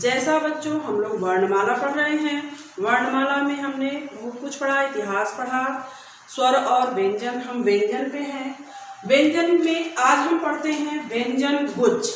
जैसा बच्चों हम लोग वर्णमाला पढ़ रहे हैं, वर्णमाला में हमने बहुत कुछ पढ़ा, इतिहास पढ़ा, स्वर और व्यंजन। हम व्यंजन पे हैं। व्यंजन में आज हम पढ़ते हैं व्यंजन गुच्छ।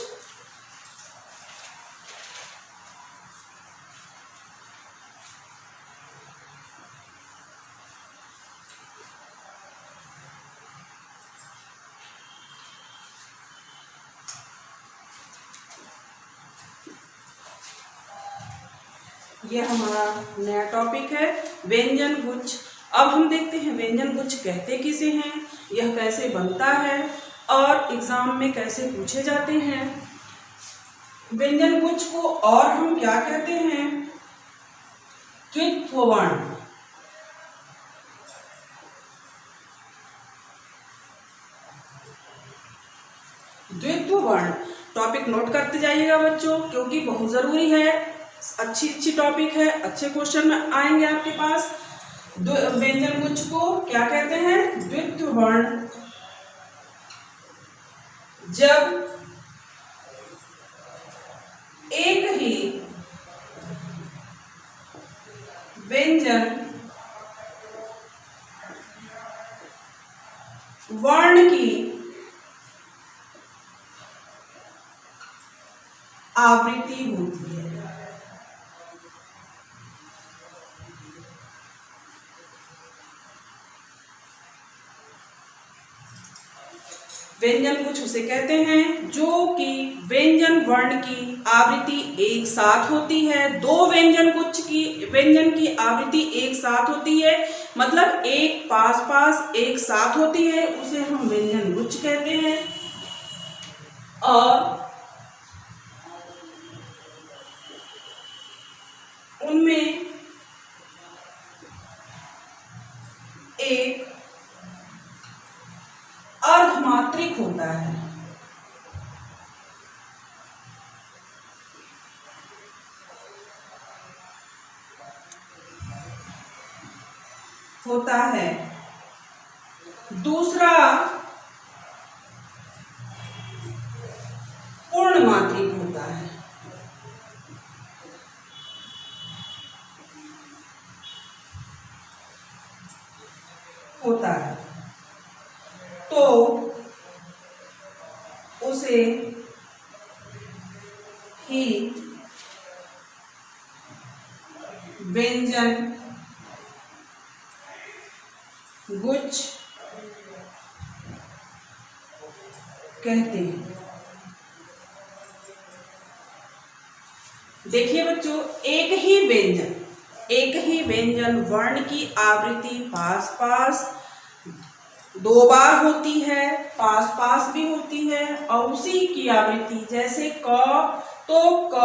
यह हमारा नया टॉपिक है व्यंजन गुच्छ। अब हम देखते हैं व्यंजन गुच्छ कहते किसे हैं, यह कैसे बनता है और एग्जाम में कैसे पूछे जाते हैं। व्यंजन गुच्छ को और हम क्या कहते हैं, द्वित्व वर्ण। द्वित्व वर्ण टॉपिक नोट करते जाइएगा बच्चों, क्योंकि बहुत जरूरी है। अच्छी टॉपिक है, अच्छे क्वेश्चन आएंगे आपके पास। व्यंजन गुच्छ को क्या कहते हैं, द्वित्व वर्ण। जब एक ही व्यंजन वर्ण की आवृत्ति होती है। व्यंजन गुच्छ उसे कहते हैं जो कि व्यंजन वर्ण की आवृत्ति एक साथ होती है। दो व्यंजन की आवृत्ति एक साथ होती है, मतलब एक पास पास एक साथ होती है, उसे हम व्यंजन गुच्छ कहते हैं। और उनमें एक अर्धमात्रिक होता है। दूसरा पूर्ण मात्रिक होता है। तो उसे ही व्यंजन गुच्छ कहते हैं। देखिए बच्चों, एक ही व्यंजन वर्ण की आवृत्ति पास पास दो बार होती है, पास पास भी होती है, और उसी की आवृत्ति जैसे क, तो क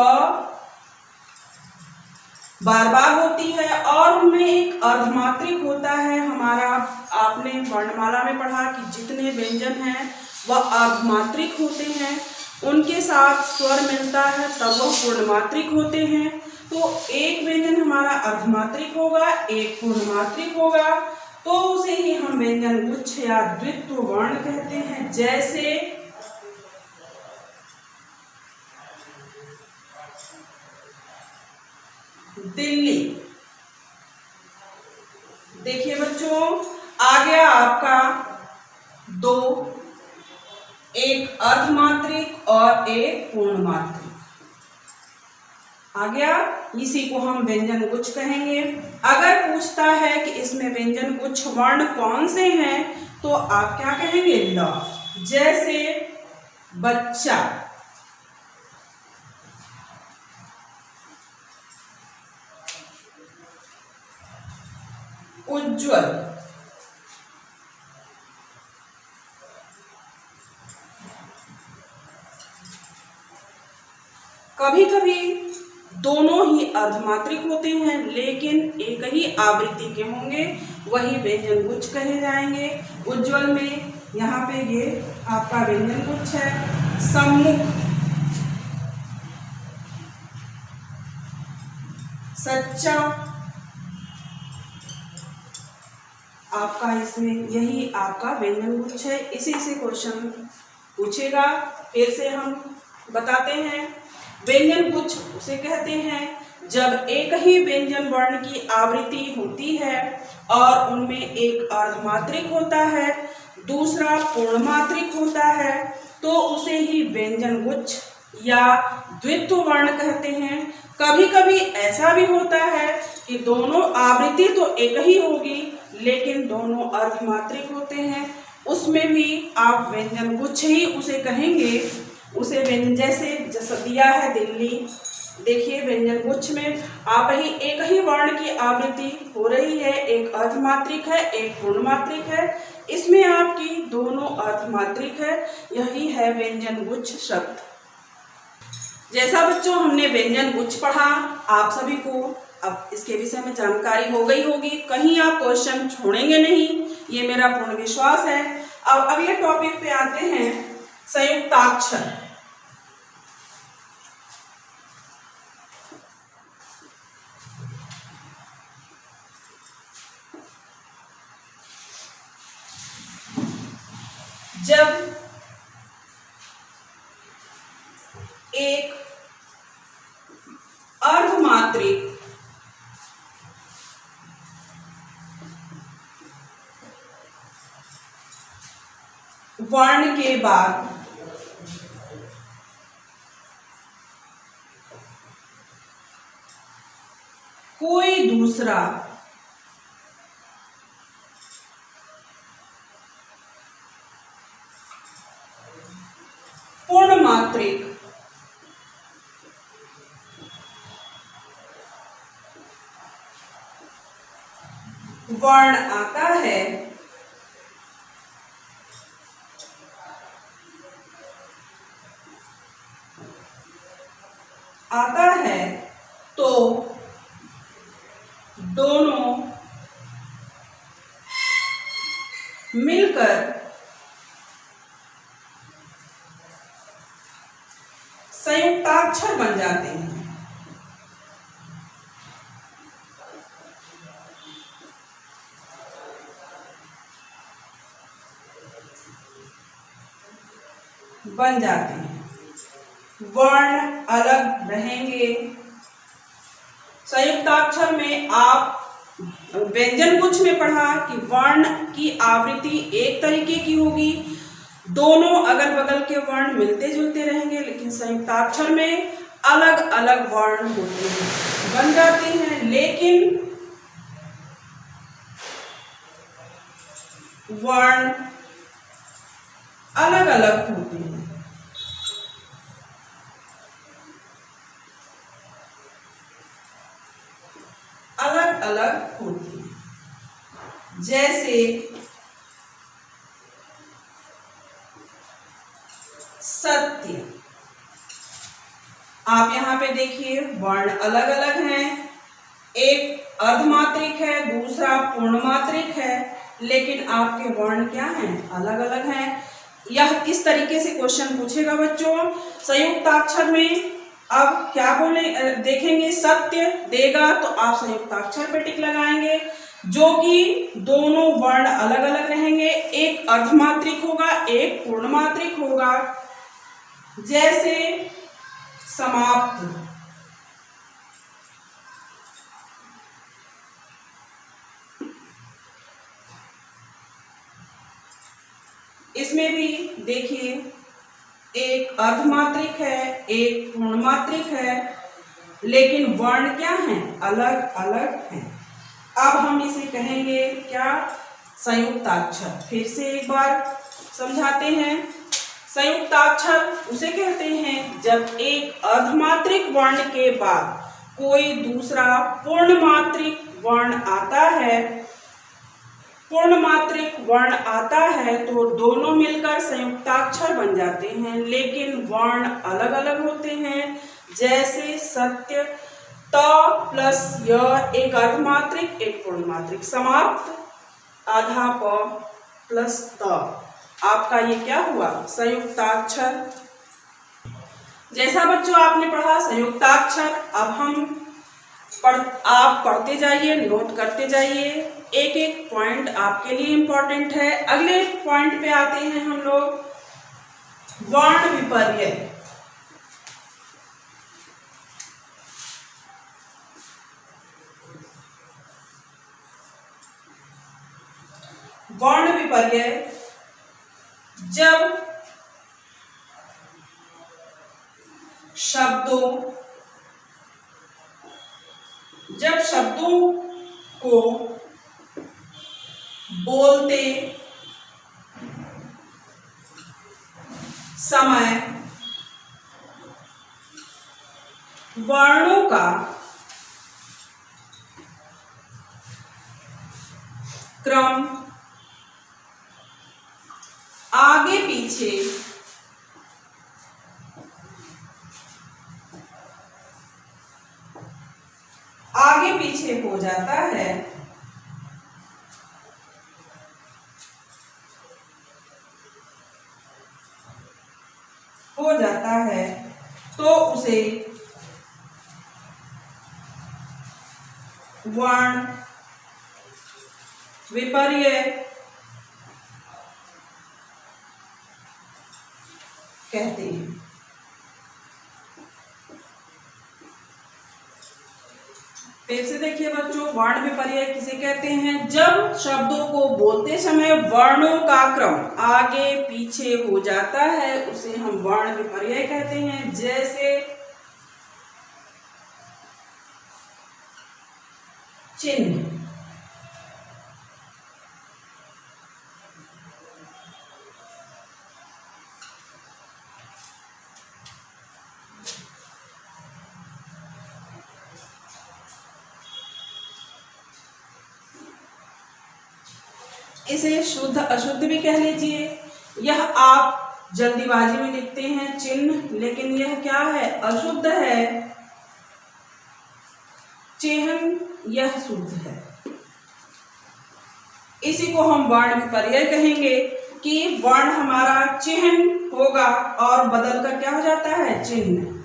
बार बार होती है, और उनमें एक अर्धमात्रिक होता है। हमारा आपने वर्णमाला में पढ़ा कि जितने व्यंजन हैं वह अर्धमात्रिक होते हैं, उनके साथ स्वर मिलता है तब वह पूर्णमात्रिक होते हैं। तो एक व्यंजन हमारा अर्धमात्रिक होगा, एक पूर्णमात्रिक होगा, तो उसे ही हम व्यंजन गुच्छ या द्वित्व वर्ण कहते हैं। जैसे दिल्ली। देखिए बच्चों, आ गया आपका दो, एक अर्धमात्रिक और एक पूर्णमात्रिक आ गया। इसी को हम व्यंजन गुच्छ कहेंगे। अगर पूछता है कि इसमें व्यंजन गुच्छ वर्ण कौन से हैं, तो आप क्या कहेंगे, ल। जैसे बच्चा, उज्ज्वल, कभी कभी दोनों ही अर्धमात्रिक होते हैं, लेकिन एक ही आवृत्ति के होंगे, वही व्यंजन गुच्छ कहे जाएंगे। उज्ज्वल में यहाँ पे ये आपका व्यंजन गुच्छ है। सम्मुख, सच्चा, आपका इसमें यही आपका व्यंजन गुच्छ है। इसी से क्वेश्चन पूछेगा। फिर से हम बताते हैं, व्यंजन गुच्छ उसे कहते हैं जब एक ही व्यंजन वर्ण की आवृत्ति होती है और उनमें एक अर्धमात्रिक होता है, दूसरा पूर्णमात्रिक होता है, तो उसे ही व्यंजन गुच्छ या द्वित्व वर्ण कहते हैं। कभी कभी ऐसा भी होता है कि दोनों आवृत्ति तो एक ही होगी लेकिन दोनों अर्धमात्रिक होते हैं, उसमें भी आप व्यंजन गुच्छ ही उसे कहेंगे। उसे व्यंजन जैसे दिया है दिल्ली, देखिए व्यंजन गुच्छ में आप ही एक ही वर्ण की आवृत्ति हो रही है, एक अर्धमात्रिक है एक पूर्णमात्रिक है, इसमें आपकी दोनों अर्धमात्रिक है, यही है व्यंजन गुच्छ शब्द। जैसा बच्चों हमने व्यंजन गुच्छ पढ़ा, आप सभी को अब इसके विषय में जानकारी हो गई होगी, कहीं आप क्वेश्चन छोड़ेंगे नहीं, ये मेरा पूर्ण विश्वास है। अब अगले टॉपिक पे आते हैं, संयुक्ताक्षर। जब एक अर्धमात्रिक वर्ण के बाद कोई दूसरा पूर्णमात्रिक वर्ण आता है तो दोनों मिलकर संयुक्ताक्षर बन जाते हैं। वर्ण अलग रहेंगे। संयुक्ताक्षर में आप व्यंजन गुच्छ में पढ़ा कि वर्ण की आवृत्ति एक तरीके की होगी, दोनों अगल बगल के वर्ण मिलते जुलते रहेंगे, लेकिन संयुक्ताक्षर में अलग अलग वर्ण होते हैं, बन जाते हैं, लेकिन वर्ण अलग अलग होते हैं। अलग अलग होती है। जैसे सत्य, आप यहाँ पे देखिए वर्ण अलग अलग हैं, एक अर्धमात्रिक है दूसरा पूर्णमात्रिक है, लेकिन आपके वर्ण क्या हैं, अलग अलग हैं। यह किस तरीके से क्वेश्चन पूछेगा बच्चों, संयुक्ताक्षर में अब क्या बोले देखेंगे, सत्य देगा तो आप संयुक्ताक्षर पे टिक लगाएंगे, जो कि दोनों वर्ण अलग अलग रहेंगे, एक अर्धमात्रिक होगा एक पूर्णमात्रिक होगा। जैसे समाप्त, इसमें भी देखिए एक अर्धमात्रिक है एक पूर्णमात्रिक है, लेकिन वर्ण क्या हैं, अलग अलग हैं। अब हम इसे कहेंगे क्या, संयुक्ताक्षर। फिर से एक बार समझाते हैं, संयुक्ताक्षर उसे कहते हैं जब एक अर्धमात्रिक वर्ण के बाद कोई दूसरा पूर्णमात्रिक वर्ण आता है, पूर्णमात्रिक वर्ण आता है तो दोनों मिलकर संयुक्ताक्षर बन जाते हैं, लेकिन वर्ण अलग अलग होते हैं। जैसे सत्य, त प्लस य एक अर्धमात्रिक एक पूर्णमात्रिक, समाप्त आधा प प्लस त, आपका ये क्या हुआ, संयुक्ताक्षर। जैसा बच्चों आपने पढ़ा संयुक्ताक्षर, अब हम आप पढ़ते जाइए, नोट करते जाइए, एक एक पॉइंट आपके लिए इंपॉर्टेंट है। अगले पॉइंट पे आते हैं हम लोग, वर्ण विपर्य। वर्ण विपर्यय जब शब्दों को बोलते समय वर्णों का क्रम आगे पीछे हो जाता है, तो उसे वर्ण विपर्यय कहते हैं। फिर से देखिए बच्चों, वर्ण विपर्यय किसे कहते हैं? जब शब्दों को बोलते समय वर्णों का क्रम आगे पीछे हो जाता है, उसे हम वर्ण विपर्यय कहते हैं। जैसे चिन्ह, इसे शुद्ध अशुद्ध भी कह लीजिए। यह आप जल्दीबाजी में लिखते हैं चिन्ह, लेकिन यह क्या है? अशुद्ध है। चिन्ह यह शुद्ध है। इसी को हम वर्ण विपर्यय कहेंगे कि वर्ण हमारा चिन्ह होगा और बदल कर क्या हो जाता है? चिन्ह।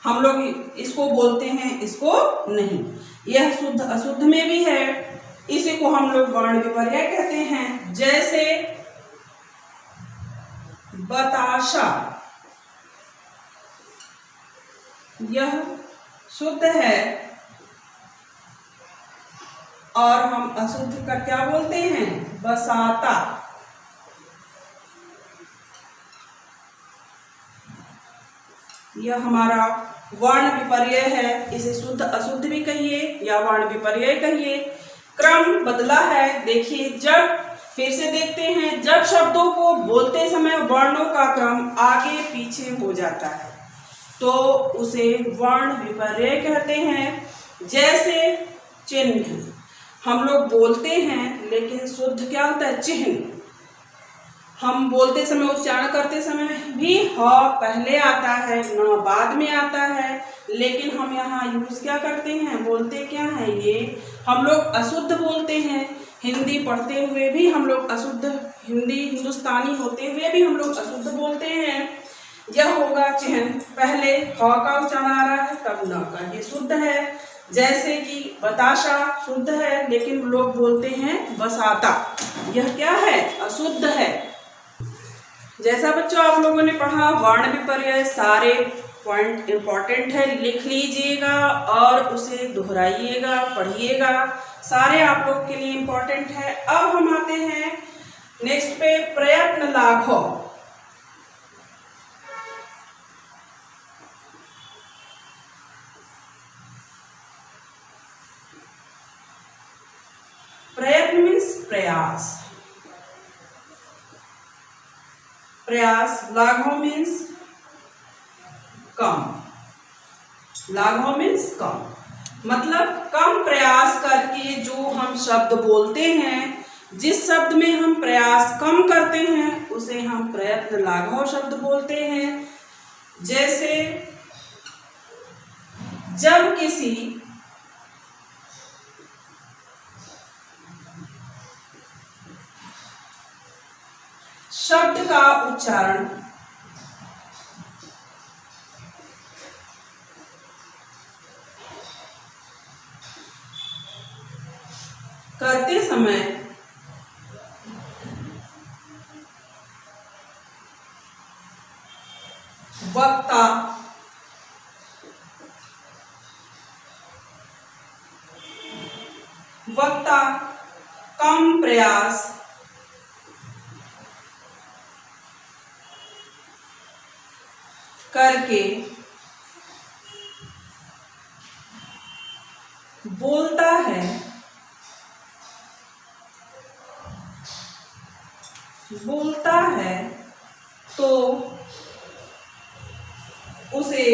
हम लोग इसको बोलते हैं, इसको नहीं। यह शुद्ध अशुद्ध में भी है, इसी को हम लोग वर्ण विपर्यय कहते हैं। जैसे बताशा, यह शुद्ध है और हम अशुद्ध का क्या बोलते हैं? बसाता। यह हमारा वर्ण विपर्यय है। इसे शुद्ध अशुद्ध भी कहिए या वर्ण विपर्यय कहिए। क्रम बदला है। देखिए, फिर से देखते हैं, जब शब्दों को बोलते समय वर्णों का क्रम आगे पीछे हो जाता है, तो उसे वर्ण विपर्यय कहते हैं। जैसे चिन्ह, हम लोग बोलते हैं लेकिन शुद्ध क्या होता है? चिन्ह। हम बोलते समय, उच्चारण करते समय भी ह पहले आता है, न बाद में आता है, लेकिन हम यहाँ यूज क्या करते हैं? बोलते क्या है? ये हम लोग अशुद्ध बोलते हैं। हिंदी पढ़ते हुए भी हम लोग अशुद्ध, हिंदुस्तानी होते हुए भी हम लोग अशुद्ध बोलते हैं। यह होगा चिन्ह। पहले ह का उच्चारण आ रहा है, तब न का, ये शुद्ध है। जैसे कि बताशा शुद्ध है, लेकिन लोग बोलते हैं बसाता, यह क्या है? अशुद्ध है। जैसा बच्चों आप लोगों ने पढ़ा, वर्ण विपर्यय सारे पॉइंट इंपॉर्टेंट है, लिख लीजिएगा और उसे दोहराइएगा, पढ़िएगा। सारे आप लोग के लिए इंपॉर्टेंट है। अब हम आते हैं नेक्स्ट पे, प्रयत्न लाघव। प्रयत्न मीन्स प्रयास, प्रयास। लाघव मीन्स कम, लाघव मीन्स कम, मतलब कम प्रयास करके जो हम शब्द बोलते हैं, जिस शब्द में हम प्रयास कम करते हैं, उसे हम प्रयत्न लाघव शब्द बोलते हैं। जैसे जब किसी शब्द का उच्चारण करते समय वक्ता कम प्रयास करके बोलता है तो उसे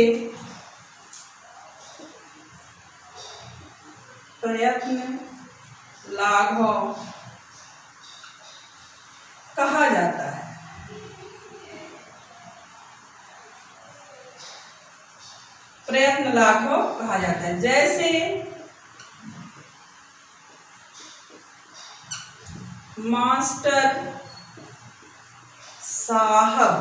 प्रयत्न लाघव कहा जाता है। प्रयत्न लाघव कहा जाता है। जैसे मास्टर साहब,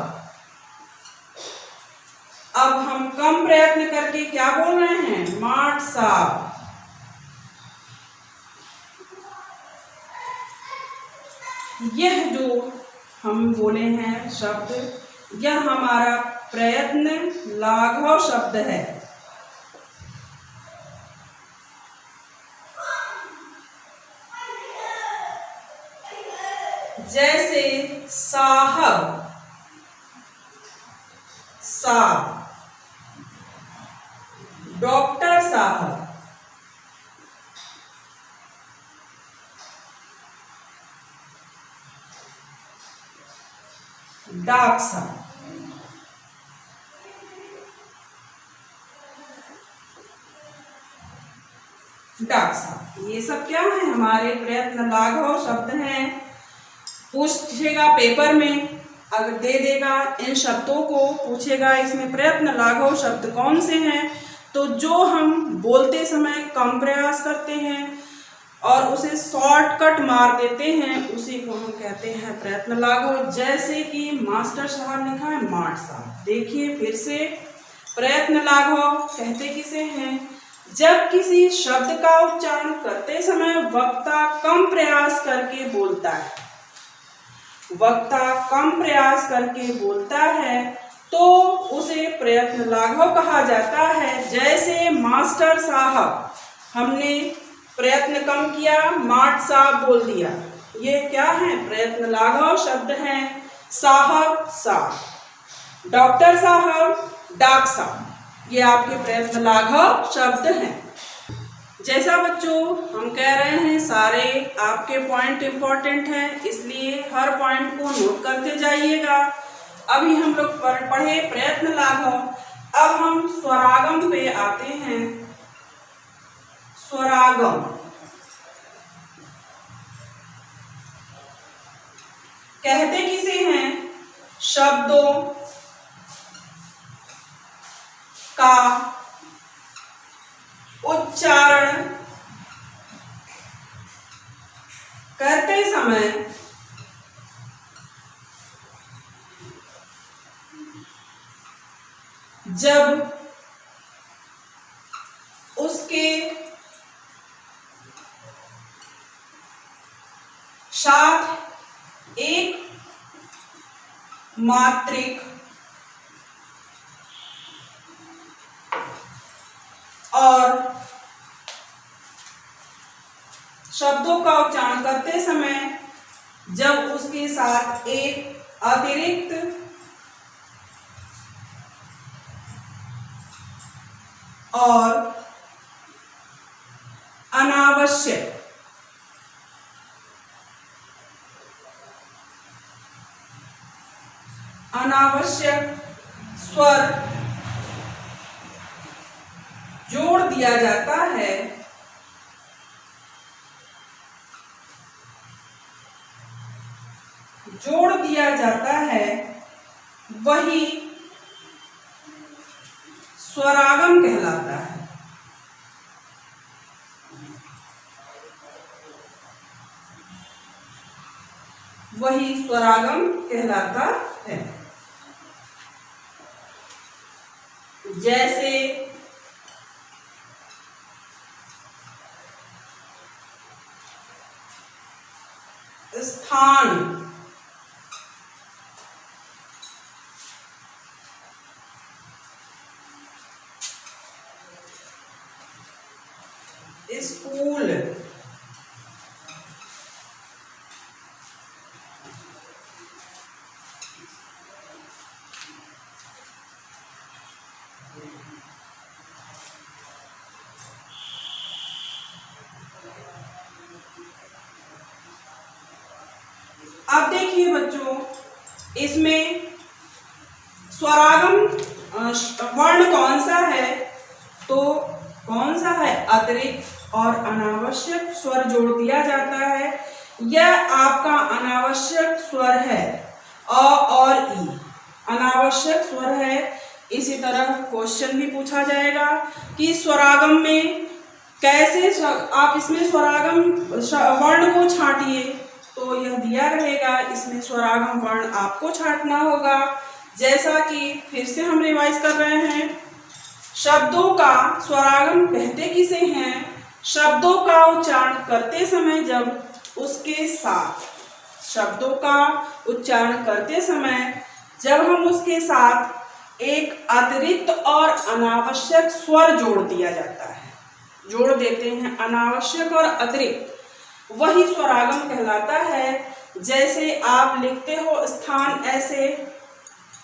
अब हम कम प्रयत्न करके क्या बोल रहे हैं? माट साहब। यह जो हम बोले हैं शब्द, यह हमारा प्रयत्न लाघव शब्द है। जैसे साहब, साहब, डॉक्टर साहब, डाक साहब। डाक साहब, ये सब क्या है? हमारे प्रयत्न लाघव शब्द हैं। पूछेगा पेपर में, अगर दे देगा इन शब्दों को, पूछेगा इसमें प्रयत्न लाघव शब्द कौन से हैं, तो जो हम बोलते समय कम प्रयास करते हैं और उसे शॉर्टकट मार देते हैं, उसी को हम कहते हैं प्रयत्न लाघव। जैसे कि मास्टर साहब लिखा है माट साहब। देखिए फिर से, प्रयत्न लाघव कहते किसे हैं? जब किसी शब्द का उच्चारण करते समय वक्ता कम प्रयास करके बोलता है, वक्ता कम प्रयास करके बोलता है तो उसे प्रयत्न लाघव कहा जाता है। जैसे मास्टर साहब, हमने प्रयत्न कम किया, माट साहब बोल दिया, ये क्या है? प्रयत्न लाघव शब्द हैं। साहब, साहब, डॉक्टर साहब, डाक साहब, ये आपके प्रयत्न लाघव शब्द हैं। जैसा बच्चों हम कह रहे हैं, सारे आपके पॉइंट इंपॉर्टेंट हैं, इसलिए हर पॉइंट को नोट करते जाइएगा। अभी हम लोग पढ़े प्रयत्न लाघव। अब हम स्वरागम पे आते हैं। स्वरागम कहते किसे हैं? शब्दों का उच्चारण करते समय जब उसके साथ एक मात्रिक और शब्दों का उच्चारण करते समय जब उसके साथ एक अतिरिक्त और अनावश्यक स्वर जोड़ दिया जाता है, वही स्वरागम कहलाता है। वही स्वरागम कहलाता है। जैसे स्थान, स्कूल, अब देखिए बच्चों, इसमें स्वरागम वर्ण कौन सा है, तो कौन सा है, अतिरिक्त और अनावश्यक स्वर जोड़ दिया जाता है। यह आपका अनावश्यक स्वर है, अ और ई अनावश्यक स्वर है। इसी तरह क्वेश्चन भी पूछा जाएगा कि स्वरागम में कैसे आप इसमें स्वरागम वर्ण को छांटिए, तो यह दिया रहेगा, इसमें स्वरागम वर्ण आपको छांटना होगा। जैसा कि फिर से हम रिवाइज कर रहे हैं, शब्दों का स्वरागम कहते किसे हैं, शब्दों का उच्चारण करते समय जब उसके साथ, शब्दों का उच्चारण करते समय जब हम उसके साथ एक अतिरिक्त और अनावश्यक स्वर जोड़ दिया जाता है, जोड़ देते हैं अनावश्यक और अतिरिक्त, वही स्वरागम कहलाता है। जैसे आप लिखते हो स्थान, ऐसे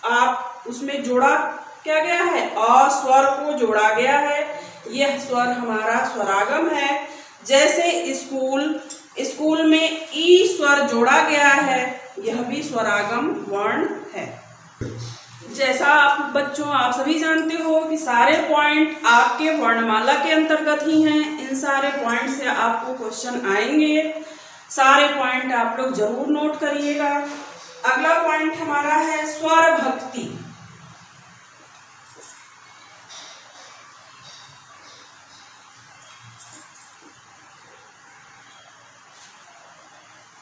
आप उसमें जोड़ा क्या गया है, अ स्वर को जोड़ा गया है, यह स्वर हमारा स्वरागम है। जैसे स्कूल में ई स्वर जोड़ा गया है, यह भी स्वरागम वर्ण है। जैसा आप बच्चों आप सभी जानते हो कि सारे पॉइंट आपके वर्णमाला के अंतर्गत ही हैं। इन सारे पॉइंट से आपको क्वेश्चन आएंगे, सारे पॉइंट आप लोग जरूर नोट करिएगा। अगला पॉइंट हमारा है स्वर भक्ति।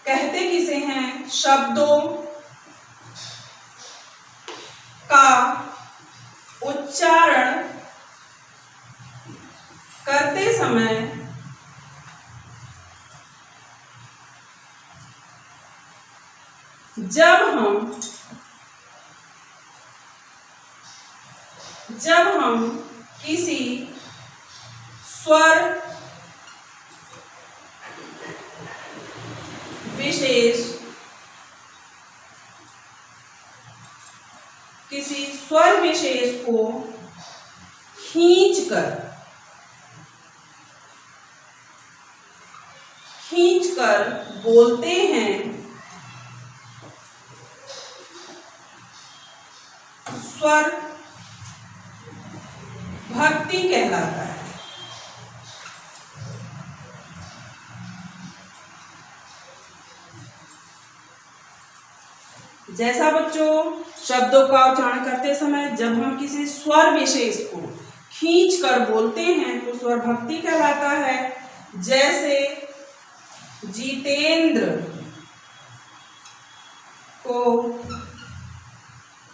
कहते किसे हैं, शब्दों का उच्चारण करते समय जब हम किसी स्वर विशेष को खींचकर बोलते हैं, स्वर भक्ति कहलाता है। जैसा बच्चों, शब्दों का उच्चारण करते समय जब हम किसी स्वर विशेष को खींचकर बोलते हैं तो स्वर भक्ति कहलाता है। जैसे जितेंद्र को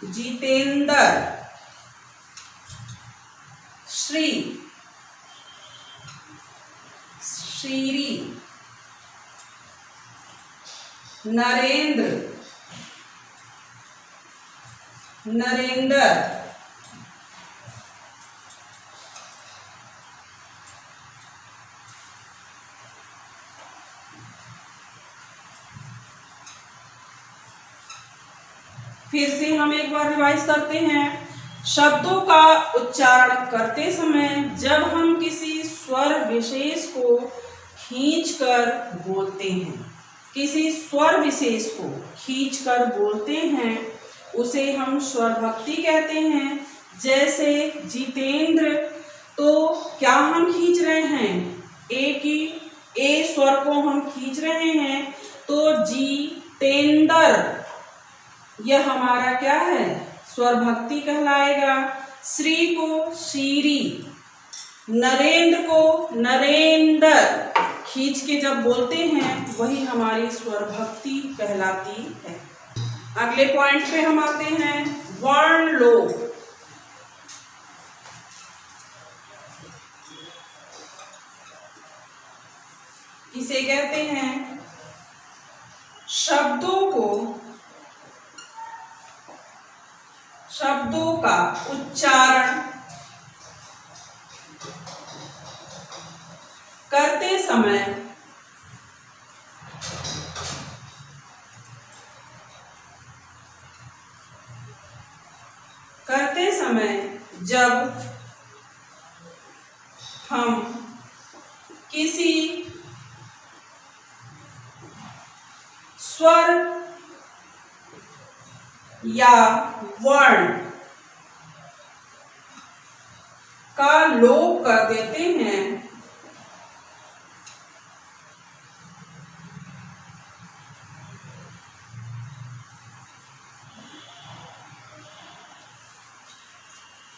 जितेंद्र, श्री श्री, नरेंद्र नरेंद्र, फिर से हम एक बार रिवाइज करते हैं। शब्दों का उच्चारण करते समय जब हम किसी स्वर विशेष को खींचकर बोलते हैं, किसी स्वर विशेष को खींचकर बोलते हैं, उसे हम स्वर भक्ति कहते हैं। जैसे जितेंद्र, तो क्या हम खींच रहे हैं, ए स्वर को हम खींच रहे हैं, तो जितेंद्र यह हमारा क्या है, स्वर भक्ति कहलाएगा। श्री को श्री, नरेंद्र को नरेंद्र खींच के जब बोलते हैं वही हमारी स्वर भक्ति कहलाती है। अगले पॉइंट पे हम आते हैं, वर्ण लोप। इसे कहते हैं शब्दों का उच्चारण करते समय जब हम किसी स्वर या वर्ण का लोप कर देते हैं,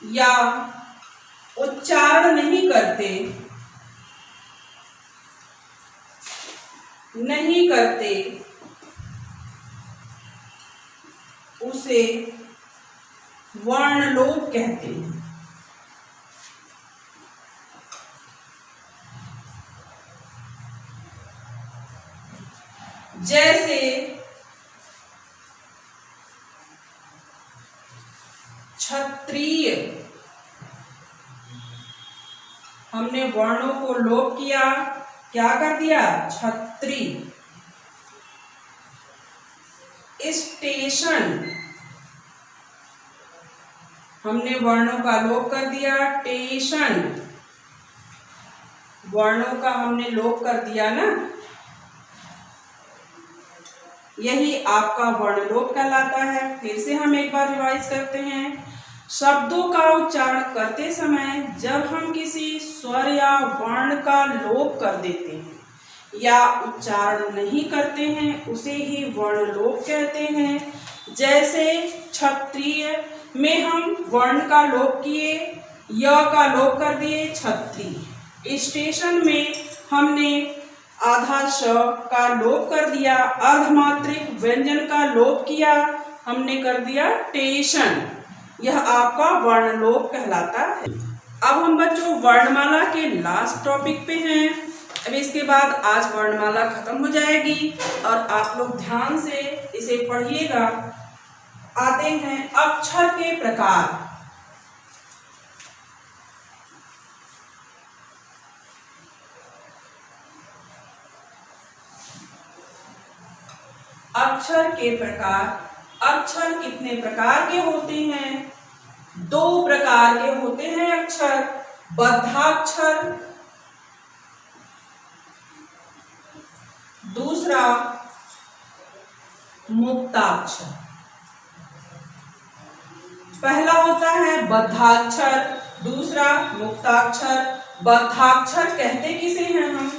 या उच्चारण नहीं करते उसे वर्णलोप कहते हैं। जैसे क्षत्रिय, हमने वर्णों को लोप किया, क्या कर दिया, छत्री। स्टेशन, हमने वर्णों का लोप कर दिया, टेशन, वर्णों का हमने लोप कर दिया ना, यही आपका वर्णलोप कहलाता है। फिर से हम एक बार रिवाइज करते हैं। शब्दों का उच्चारण करते समय जब हम किसी स्वर या वर्ण का लोप कर देते हैं या उच्चारण नहीं करते हैं, उसे ही वर्णलोप कहते हैं। जैसे क्षत्रिय में हम वर्ण का लोप किए, य का लोप कर दिए, छत्री। स्टेशन में हमने आधा श का लोप कर दिया, अर्धमात्रिक व्यंजन का लोप किया, हमने कर दिया टेशन। यह आपका वर्णलोप कहलाता है। अब हम बच्चों वर्णमाला के लास्ट टॉपिक पे हैं। अब इसके बाद आज वर्णमाला खत्म हो जाएगी और आप लोग ध्यान से इसे पढ़िएगा। आते हैं अक्षर के प्रकार। अक्षर के प्रकार। अक्षर कितने प्रकार के होते हैं? 2 प्रकार के होते हैं अक्षर। बद्धाक्षर, दूसरा मुक्ताक्षर। पहला होता है बद्धाक्षर, दूसरा मुक्ताक्षर। बद्धाक्षर कहते किसे हैं हम?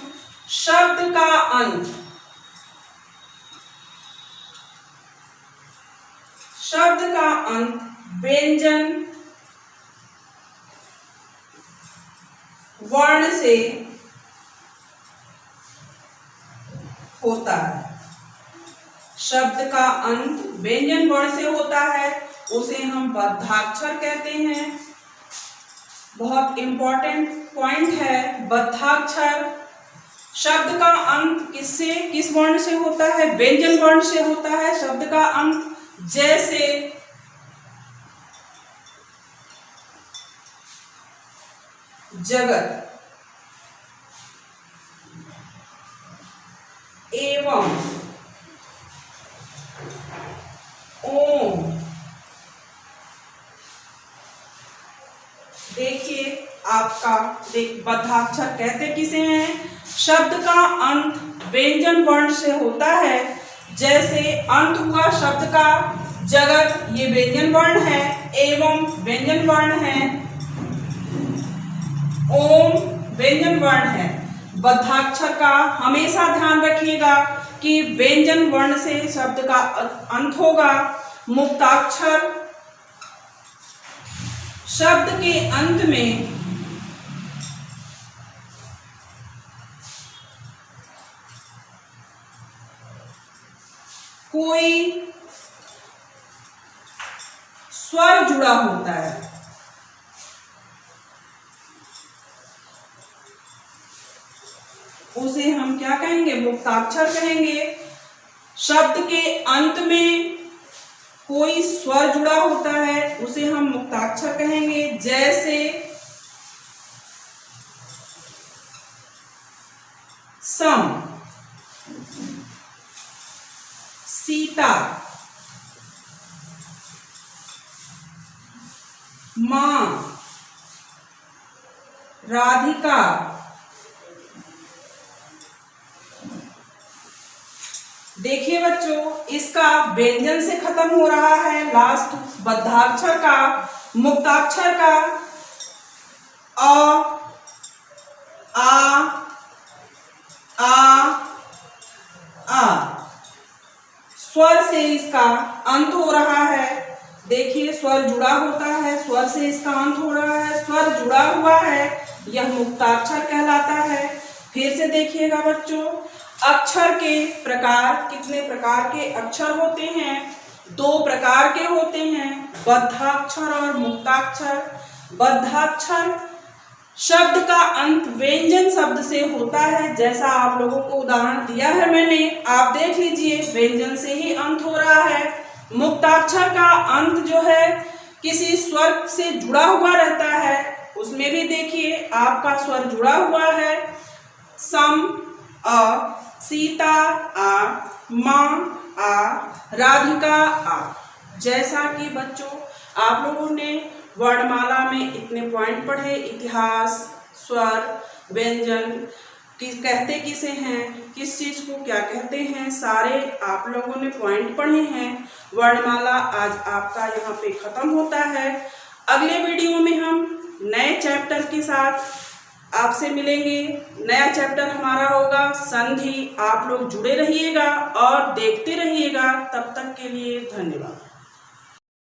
शब्द का अंत, शब्द का अंत व्यंजन वर्ण से होता है। शब्द का अंत व्यंजन वर्ण से होता है, उसे हम बद्धाक्षर कहते हैं। बहुत इंपॉर्टेंट पॉइंट है बद्धाक्षर। शब्द का अंत किससे, किस वर्ण से होता है? व्यंजन वर्ण से होता है शब्द का अंत। जैसे जगत, एवं, ओम। देखिए आपका बद्धाक्षर कहते किसे हैं? शब्द का अंत व्यंजन वर्ण से होता है। जैसे अंत हुआ शब्द का, जगत ये व्यंजन वर्ण है, एवं व्यंजन वर्ण है, ओम व्यंजन वर्ण है। बद्धाक्षर का हमेशा ध्यान रखिएगा कि व्यंजन वर्ण से शब्द का अंत होगा। मुक्ताक्षर शब्द के अंत में कोई स्वर जुड़ा होता है, उसे हम क्या कहेंगे? मुक्ताक्षर कहेंगे। शब्द के अंत में कोई स्वर जुड़ा होता है, उसे हम मुक्ताक्षर कहेंगे। जैसे सम, सीता, मां, राधिका, देखिए बच्चों, इसका व्यंजन से खत्म हो रहा है, लास्ट बद्धाक्षर का, मुक्ताक्षर का अ, आ स्वर से इसका अंत हो रहा है। देखिए, स्वर जुड़ा होता है, स्वर से इसका अंत हो रहा है, स्वर जुड़ा हुआ है, यह मुक्ताक्षर कहलाता है। फिर से देखिएगा बच्चों, अक्षर के प्रकार, कितने प्रकार के अक्षर होते हैं? 2 प्रकार के होते हैं, बद्धाक्षर और मुक्ताक्षर। बद्धाक्षर शब्द का अंत व्यंजन शब्द से होता है, जैसा आप लोगों को उदाहरण दिया है मैंने, आप देख लीजिए, व्यंजन से ही अंत हो रहा है। मुक्ताक्षर का अंत जो है किसी स्वर से जुड़ा हुआ रहता है, उसमें भी देखिए आपका स्वर जुड़ा हुआ है, सम अ, सीता आ, माँ आ, राधिका आ। जैसा कि बच्चों आप लोगों ने वर्णमाला में इतने पॉइंट पढ़े, इतिहास, स्वर, व्यंजन, कहते किसे हैं, किस चीज को क्या कहते हैं, सारे आप लोगों ने पॉइंट पढ़े हैं। वर्णमाला आज आपका यहाँ पे खत्म होता है। अगले वीडियो में हम नए चैप्टर के साथ आपसे मिलेंगे। नया चैप्टर हमारा होगा संधि। आप लोग जुड़े रहिएगा और देखते रहिएगा। तब तक के लिए धन्यवाद।